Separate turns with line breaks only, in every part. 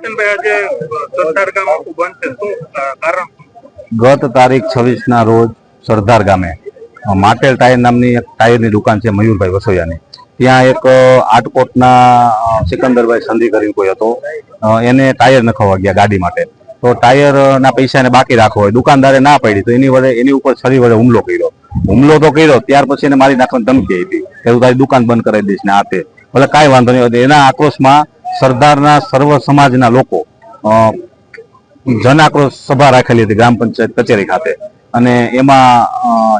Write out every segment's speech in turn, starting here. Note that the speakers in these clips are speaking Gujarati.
ગત તારીખ 26 રોજ સરદાર ગામે માટેલ ટાયર નામની એક ટાયરની દુકાન છે મયુરભાઈ વસોયાની. ત્યાં એક આટકોટના સિકંદરભાઈ સંધી કરીને કોઈ હતો, એને ટાયર નખાવવા ગયા ગાડી માટે. તો ટાયરના પૈસાને બાકી રાખવો હોય, દુકાનદારે ના પાડી તો એની ઉપર છરી વડે હુમલો કર્યો. હુમલો તો કર્યો, ત્યાર પછી એને મારી નાખવાની ધમકી આપી કે તું તારી દુકાન બંધ કરાવી દઈશ ને આ તે. એટલે કાંઈ વાંધો નહીં. એના આક્રોશમાં સરદારના સર્વ સમાજના લોકો જન આક્રોશ સભા રાખેલી હતી ગ્રામ પંચાયત કચેરી ખાતે, અને એમાં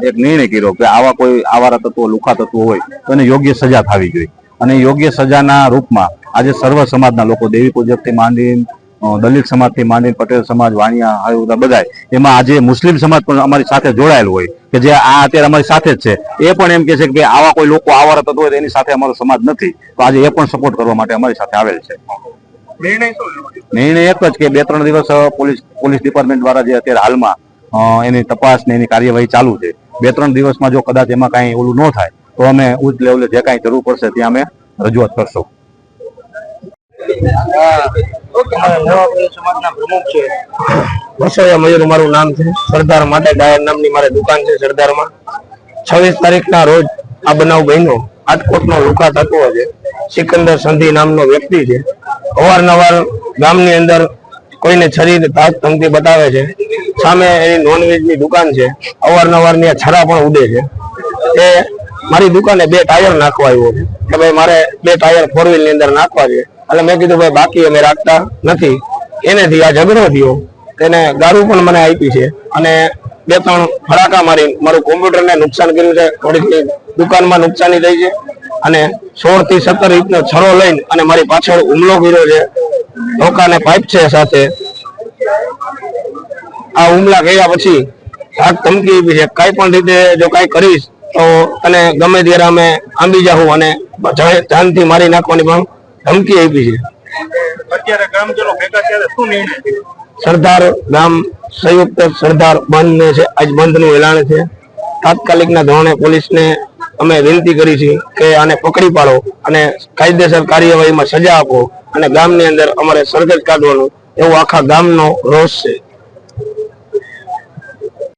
એક નિર્ણય કર્યો કે આવા કોઈ આવારા તત્વો લુખા તત્વો હોય તો એને યોગ્ય સજા થવી જોઈએ. અને યોગ્ય સજાના રૂપમાં આજે સર્વ સમાજના લોકો, દેવી પૂજકથી માંડીને દલિત સમાજથી માંડીને પટેલ સમાજ, વાણિયા, હાયુદા બધાય, એમાં આજે મુસ્લિમ સમાજ પણ અમારી સાથે જોડાયેલું હોય કે જે આ અત્યારે અમારી સાથે જ છે. એ પણ એમ કે છે કે આવા કોઈ લોકો આવારા તત્વો હોય એની સાથે અમારો સમાજ નથી, તો આજે એ પણ સપોર્ટ કરવા માટે અમારી સાથે આવેલ છે. નિર્ણય એક જ કે 2-3 દિવસ પોલીસ ડિપાર્ટમેન્ટ દ્વારા જે અત્યારે હાલમાં એની તપાસ ને એની કાર્યવાહી ચાલુ છે. 2-3 દિવસમાં જો કદાચ એમાં કાંઈ ઓલું ન થાય તો અમે ઉચ્ચ લેવલે જે કાંઈ જરૂર પડશે ત્યાં અમે રજૂઆત કરશું.
સમાજના પ્રમુખ છે વસોયા મયુર મારું નામ છે. સરદાર માટે ટાયર નામની મારી દુકાન છે સરદારમાં. 26 તારીખના રોજ આ બનાવ બન્યો. આટકોટનો લુખા તત્વો છે સિકંદર સંધી નામનો વ્યક્તિ છે. અવારનવાર ગામની અંદર કોઈને છરી ધાક ધમકી બતાવે છે. સામે એની નોનવેજની દુકાન છે, અવારનવાર ની છરા પણ ઉડે છે. એ મારી દુકાને 2 ટાયર નાખવા આવ્યો છે કે ભાઈ મારે 2 ટાયર 4 વ્હીલ ની અંદર નાખવા છે. એટલે મેં કીધું ભાઈ બાકી અમે રાખતા નથી. એનેથી આ ઝઘડો થયો, તેને દારૂ પણ મને આપી છે અને 2-3 ફરાકા મારી મારું કોમ્પ્યુટરને નુકસાન કર્યું છે. થોડીક દુકાનમાં નુકસાની થઈ છે અને 16 થી 17 ઇંચનો છરો લઈને અને મારી પાછળ હુમલો કર્યો છે. ધોકાને પાઇપ છે સાથે. આ હુમલા કર્યા પછી ધાક ધમકી આપી છે, કઈ પણ રીતે જો કઈ કરીશ તો અને ગમે ત્યારે અમે આંબી જાઉં અને જાનથી મારી નાખવાની પણ ધમકી આપી છે.
અત્યારે ગ્રામજનો ભેગા થયા શું નિર્ણય થયો?
સરદાર ગામ સંયુક્ત સરદાર બંધ છે, આજ બંધનું એલાન છે. તાત્કાલિકના ધોરણે પોલીસને અમે વિનંતી કરી છે કે આને પકડી પાડો અને કાયદેસર કાર્યવાહીમાં સજા આપો અને ગામની અંદર અમારે સરઘસ કાઢવાનું એવો આખા ગામનો રોષ છે.